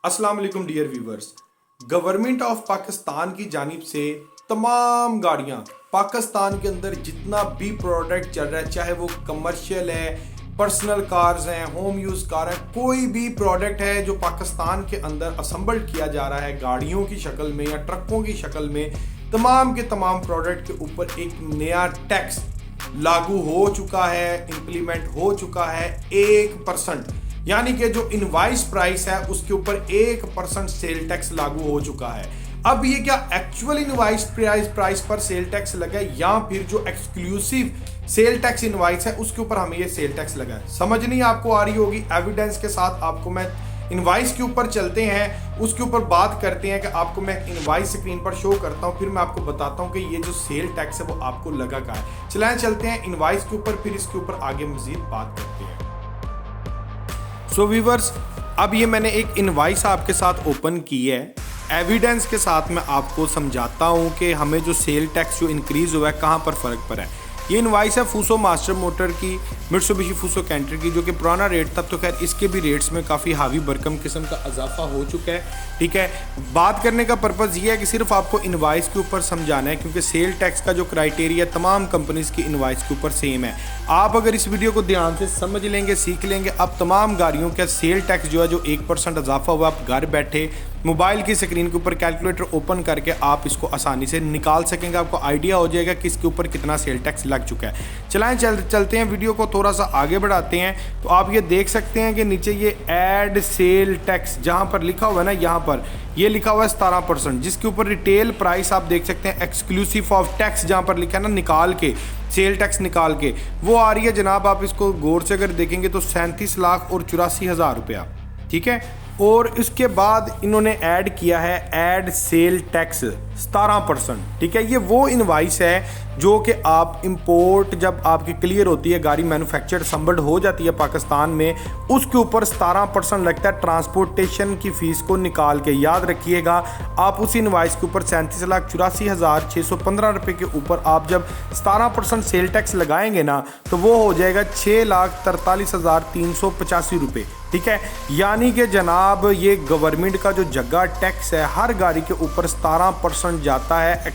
अस्सलाम वालेकुम dear viewers. Government of Pakistan की जानिब से तमाम गाड़ियां पाकिस्तान के अंदर जितना भी प्रोडक्ट चल रहा है, चाहे वो कमर्शियल है, पर्सनल कार्स हैं, होम यूज़ कार है, कोई भी प्रोडक्ट है जो पाकिस्तान के अंदर असम्बल्ड किया जा रहा है गाड़ियों की शक्ल में या ट्रकों की शक्ल में, तमाम के तमाम प्रोडक्ट के ऊपर एक नया टैक्स लागू हो चुका है, इम्प्लीमेंट हो चुका है 1%। यानी कि जो इनवाइस प्राइस है उसके ऊपर 1% सेल टैक्स लागू हो चुका है। अब ये क्या एक्चुअल इनवाइस प्राइस पर सेल टैक्स लगा है या फिर जो एक्सक्लूसिव सेल टैक्स इनवाइस है उसके ऊपर हमें ये सेल टैक्स लगा है, समझ नहीं आपको आ रही होगी। एविडेंस के साथ आपको मैं इनवाइस के ऊपर चलते हैं, उसके ऊपर बात करते हैं कि आपको मैं इनवाइस स्क्रीन पर शो करता हूं, फिर मैं आपको बताता हूं कि ये जो सेल टैक्स है वो आपको लगा कहाँ है। चलें चलते हैं इनवाइस के ऊपर, फिर इसके ऊपर आगे मजीद बात करते हैं। सो व्यूवर्स, अब ये मैंने एक इनवाइस आपके साथ ओपन की है। एविडेंस के साथ मैं आपको समझाता हूँ कि हमें जो सेल टैक्स जो इंक्रीज़ हुआ है कहाँ पर फ़र्क पड़ा है। ये इनवाइस है फूसो मास्टर मोटर की, मित्सुबिशी फूसो कैंटर की, जो कि पुराना रेट था, तो खैर इसके भी रेट्स में काफ़ी हावी बरकम किस्म का इजाफा हो चुका है। ठीक है, बात करने का पर्पज़ ये है कि सिर्फ आपको इनवाइस के ऊपर समझाना है, क्योंकि सेल टैक्स का जो क्राइटेरिया तमाम कंपनीज़ की इनवाइस के ऊपर सेम है। आप अगर इस वीडियो को ध्यान से समझ लेंगे, सीख लेंगे, अब तमाम गाड़ियों का सेल टैक्स जो है जो 1% इजाफा हुआ, आप घर बैठे मोबाइल की स्क्रीन के ऊपर कैलकुलेटर ओपन करके आप इसको आसानी से निकाल सकेंगे। आपको आइडिया हो जाएगा कि इसके ऊपर कितना सेल टैक्स लग चुका है। चलते हैं, वीडियो को थोड़ा सा आगे बढ़ाते हैं। तो आप ये देख सकते हैं कि नीचे ये ऐड सेल टैक्स जहां पर लिखा हुआ है ना, यहाँ पर ये लिखा हुआ है 17%, जिसके ऊपर रिटेल प्राइस आप देख सकते हैं एक्सक्लूसिव ऑफ टैक्स, जहां पर लिखा है ना निकाल के, सेल टैक्स निकाल के, वो आ रही है जनाब। आप इसको गौर से अगर देखेंगे तो 37,84,000 रुपया। ठीक है, और इसके बाद इन्होंने ऐड किया है ऐड सेल टैक्स 17%। ठीक है, ये वो इनवाइस है जो कि आप इंपोर्ट जब आपकी क्लियर होती है, गाड़ी मैन्युफैक्चर्ड असम्बल्ड हो जाती है पाकिस्तान में, उसके ऊपर 17% लगता है ट्रांसपोर्टेशन की फ़ीस को निकाल के। याद रखिएगा, आप उस इनवाइस के ऊपर 37,84,615 रुपये के ऊपर आप जब 17% सेल टैक्स लगाएंगे ना, तो वो हो जाएगा 6,43,385 रुपये। ठीक है, यानी कि जनाब ये गवर्नमेंट का जो जगह टैक्स है हर गाड़ी के ऊपर 17% जाता है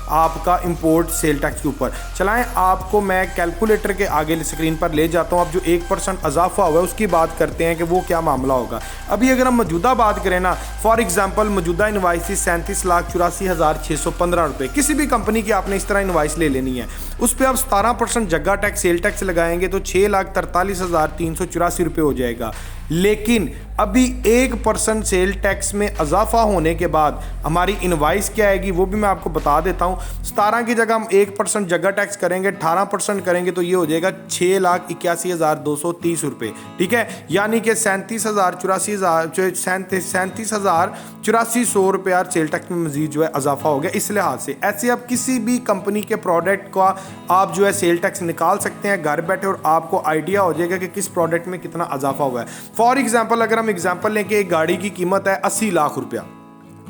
आपका इंपोर्ट सेल टैक्स के ऊपर। चलाएं, आपको मैं कैलकुलेटर के आगे स्क्रीन पर ले जाता हूं। अब जो 1% इजाफा हुआ है उसकी बात करते हैं कि वो क्या मामला होगा। अभी अगर हम मौजूदा बात करें ना, फॉर एग्जांपल मौजूदा इनवाइस 37,84,615 रुपये, किसी भी कंपनी की आपने इस तरह इनवाइस ले लेनी है, उस पर आप 17% जगह टैक्स सेल टैक्स लगाएंगे तो 6,43,384 रुपये हो जाएगा। लेकिन अभी 1% सेल टैक्स में इजाफा होने के बाद हमारी इनवाइस क्या आएगी वो भी मैं आपको बता देता हूं। 17 की जगह हम 1% जगह टैक्स करेंगे, 18% करेंगे तो ये हो जाएगा 6,81,230 रुपये। ठीक है, यानी कि 37,84,सौ रुपया सेल टैक्स में मजीद जो है इजाफा हो गया। इस लिहाज से ऐसे आप किसी भी कंपनी के प्रोडक्ट का आप जो है सेल टैक्स निकाल सकते हैं घर बैठे, और आपको आइडिया हो जाएगा कि किस प्रोडक्ट में कितना इजाफा हुआ है। फॉर एग्जाम्पल अगर हम एग्जाम्पल लें कि एक गाड़ी की कीमत है 80 लाख रुपया।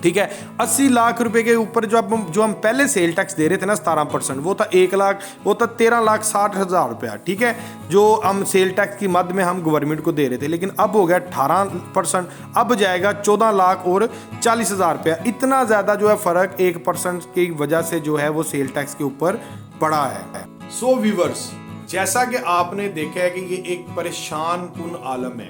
ठीक है, 80 लाख रुपए के ऊपर जो हम पहले सेल टैक्स दे रहे थे ना 17%, वो था 13,60,000 रुपया। ठीक है, जो हम सेल टैक्स की मद में हम गवर्नमेंट को दे रहे थे, लेकिन अब हो गया 18%, अब जाएगा 14,40,000 रुपया। इतना ज़्यादा जो है फ़र्क 1% की वजह से जो है वो सेल टैक्स के ऊपर पड़ा है। सो व्यूवर्स, जैसा कि आपने देखा है कि ये एक परेशान कुन आलम है,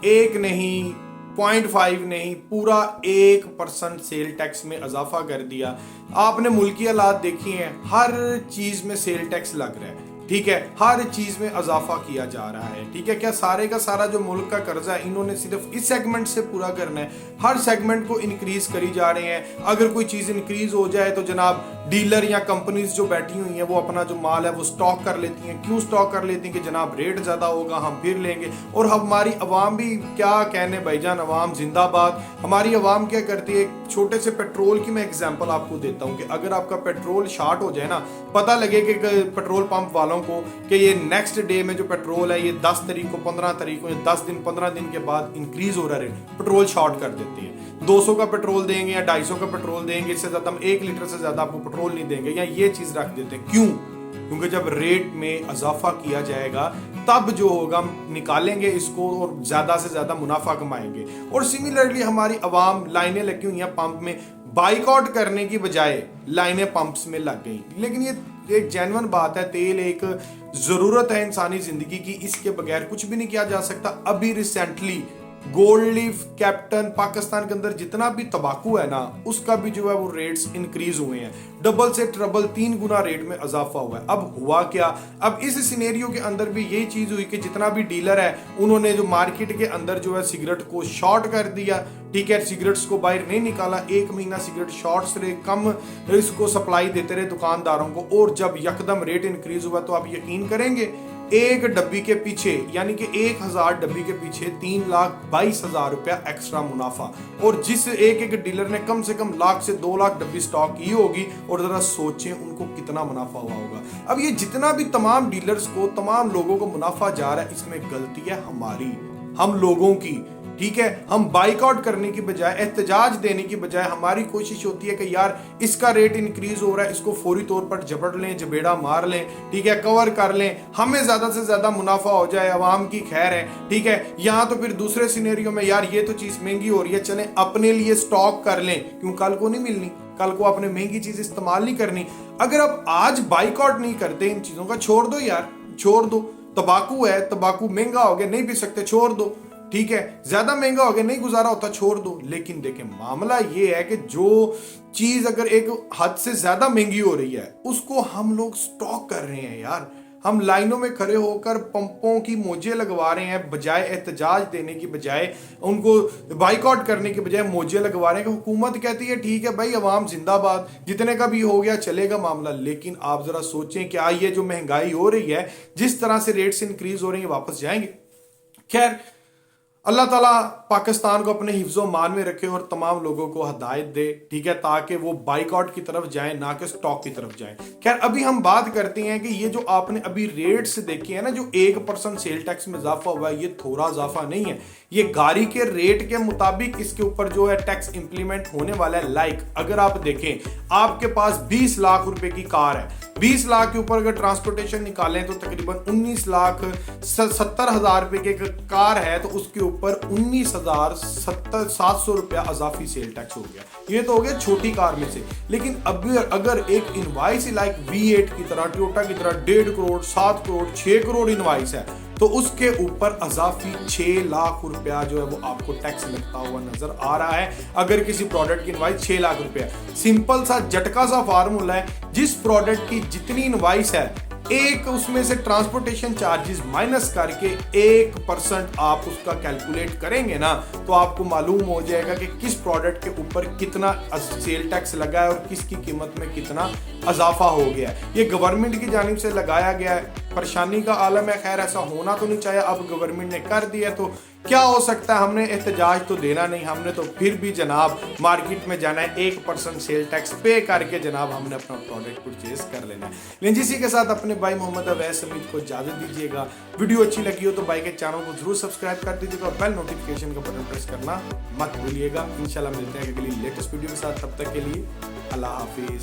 एक नहीं 0.5 नहीं, पूरा 1% सेल टैक्स में इजाफा कर दिया। आपने मुल्की हालात देखी हैं, हर चीज में सेल टैक्स लग रहा है। ठीक है, हर चीज में इजाफा किया जा रहा है। ठीक है, क्या सारे का सारा जो मुल्क का कर्जा है इन्होंने सिर्फ इस सेगमेंट से पूरा करना है? हर सेगमेंट को इंक्रीज करी जा रहे हैं। अगर कोई चीज इंक्रीज हो जाए तो जनाब डीलर या कंपनीज जो बैठी हुई हैं वो अपना जो माल है वो स्टॉक कर लेती हैं। क्यों स्टॉक कर लेती हैं? कि जनाब रेट ज़्यादा होगा, हम फिर लेंगे। और हमारी अवाम भी क्या कहने भाईजान, अवाम जिंदाबाद। हमारी अवाम क्या करती है, छोटे से पेट्रोल की मैं एग्जांपल आपको देता हूँ कि अगर आपका पेट्रोल शॉर्ट हो जाए ना, पता लगे कि पेट्रोल पंप वालों को कि ये नेक्स्ट डे में जो पेट्रोल है ये 10 तारीख को, 15 तारीख को, 10 दिन 15 दिन के बाद इंक्रीज हो रहा है, पेट्रोल शॉर्ट कर देते हैं। 200 का पेट्रोल देंगे या 250 का पेट्रोल देंगे, इससे ज़्यादा हम 1 लीटर से ज़्यादा आपको पेट्रोल नहीं देंगे, या ये चीज़ रख देते हैं। क्यों? क्योंकि जब रेट में इजाफा किया जाएगा तब जो होगा हम निकालेंगे इसको और ज़्यादा से ज़्यादा मुनाफा कमाएंगे। और सिमिलरली हमारी आवाम लाइनें लगी हुई हैं पंप में, बाइकआउट करने की बजाय लाइनें पंप्स में लग गई। लेकिन ये एक जेन्युइन बात है, तेल एक ज़रूरत है इंसानी ज़िंदगी की, इसके बगैर कुछ भी नहीं किया जा सकता। अभी recently gold leaf, captain, Pakistan के अंदर जितना भी तंबाकू है ना, उसका भी जो है वो रेट्स इंक्रीज हुए हैं, डबल से ट्रबल 3 गुना रेट में इजाफा हुआ है। अब हुआ क्या, अब इस सिनेरियो के अंदर भी यही चीज हुई कि जितना भी डीलर है उन्होंने जो मार्केट के अंदर जो है सिगरेट को शॉर्ट कर दिया, ठीक है, सिगरेट्स को बाहर नहीं निकाला, 1 महीना सिगरेट शॉर्ट्स रहे, कम इसको सप्लाई देते रहे दुकानदारों को, और जब यकदम रेट इंक्रीज हुआ तो आप यकीन करेंगे एक डब्बी के पीछे, यानी कि 1000 डब्बी के पीछे 3,22,000 रुपया एक्स्ट्रा मुनाफा। और जिस एक डीलर ने कम से कम लाख से 2 लाख डब्बी स्टॉक की होगी, और जरा सोचें उनको कितना मुनाफा हुआ होगा। अब ये जितना भी तमाम डीलर्स को, तमाम लोगों को मुनाफा जा रहा है, इसमें गलती है हमारी, हम लोगों की, ठीक है। हम बाइकआउट करने की बजाय, एहतजाज देने की बजाय, हमारी कोशिश होती है कि यार इसका रेट इंक्रीज हो रहा है, इसको फौरी तौर पर जबड़ लें, जबेड़ा मार लें, ठीक है, कवर कर लें, हमें ज्यादा से ज्यादा मुनाफा हो जाए, आवाम की खैर है, ठीक है। यहाँ तो फिर दूसरे सिनेरियो में यार ये तो चीज महंगी हो रही है, चलें अपने लिए स्टॉक कर लें, क्यों कल को नहीं मिलनी, कल को आपने महंगी चीज इस्तेमाल नहीं करनी। अगर आप आज बाइकआउट नहीं करते इन चीजों का, छोड़ दो यार, छोड़ दो। तंबाकू है, तंबाकू महंगा हो गया, नहीं पी सकते, छोड़ दो, ठीक है, ज्यादा महंगा हो गया, नहीं गुजारा होता, छोड़ दो। लेकिन देखें मामला ये है कि जो चीज अगर एक हद से ज्यादा महंगी हो रही है, उसको हम लोग स्टॉक कर रहे हैं यार, हम लाइनों में खड़े होकर पंपों की मोजे लगवा रहे हैं, बजाय एहतजाज देने की बजाय, उनको बाइकआउट करने की बजाय मोजे लगवा रहे हैं कि हुकूमत कहती है ठीक है भाई अवाम जिंदाबाद, जितने का भी हो गया चलेगा मामला। लेकिन आप जरा सोचें क्या ये जो महंगाई हो रही है, जिस तरह से रेट्स इंक्रीज हो रही है, वापस जाएंगे? खैर, अल्लाह ताला पाकिस्तान को अपने हिफ्ज़ो मान में रखे और तमाम लोगों को हिदायत दे, ठीक है, ताकि वो बाइकआउट की तरफ जाएं, ना कि स्टॉक की तरफ जाएं। खैर, अभी हम बात करते हैं कि ये जो आपने अभी रेट्स देखे हैं ना, जो 1% सेल टैक्स में इजाफा हुआ है, ये थोड़ा इजाफा नहीं है, ये गाड़ी के रेट के मुताबिक इसके ऊपर जो है टैक्स इंप्लीमेंट होने वाला है। लाइक अगर आप देखें, आपके पास 20 लाख रुपए की कार है, 20 लाख के ऊपर अगर ट्रांसपोर्टेशन निकालें तो तकरीबन 19,70,000 रुपए की कार है, तो उसके ऊपर 19,700 रुपया अजाफी सेल टैक्स हो गया। ये तो हो गया छोटी कार में से। लेकिन अब अगर एक इनवाइस लाइक V8 की तरह, टोयोटा की तरह 1.5 करोड़, 7 करोड़, 6 करोड़ इनवाइस है, तो उसके ऊपर अजाफी 6 लाख रुपया जो है वो आपको टैक्स लगता हुआ नजर आ रहा है। अगर किसी प्रोडक्ट की इनवाइस 6 लाख रुपया, सिंपल सा झटका सा फार्मूला है, जिस प्रोडक्ट की जितनी इनवाइस है, एक उसमें से ट्रांसपोर्टेशन चार्जेस माइनस करके 1% आप उसका कैलकुलेट करेंगे ना, तो आपको मालूम हो जाएगा कि किस प्रोडक्ट के ऊपर कितना सेल टैक्स लगा है और किसकी कीमत में कितना इजाफा हो गया है। ये गवर्नमेंट की जानिब से लगाया गया है, परेशानी का आलम है। खैर, ऐसा होना तो नहीं चाहिए, अब गवर्नमेंट ने कर दिया तो क्या हो सकता है, हमने एहतजाज तो देना नहीं, हमने तो फिर भी जनाब मार्केट में जाना है, 1% सेल टैक्स पे करके जनाब हमने अपना प्रोडक्ट परचेज कर लेना है। लेकिन जिसी के साथ अपने भाई मोहम्मद अवैस हमीद को इजाजत दीजिएगा। वीडियो अच्छी लगी हो तो भाई के चैनल को जरूर सब्सक्राइब कर दीजिएगा और बेल नोटिफिकेशन का बटन प्रेस करना मत भूलिएगा। इंशाल्लाह मिलते हैं अगली लेटेस्ट वीडियो के साथ, तब तक के लिए अल्लाह हाफिज।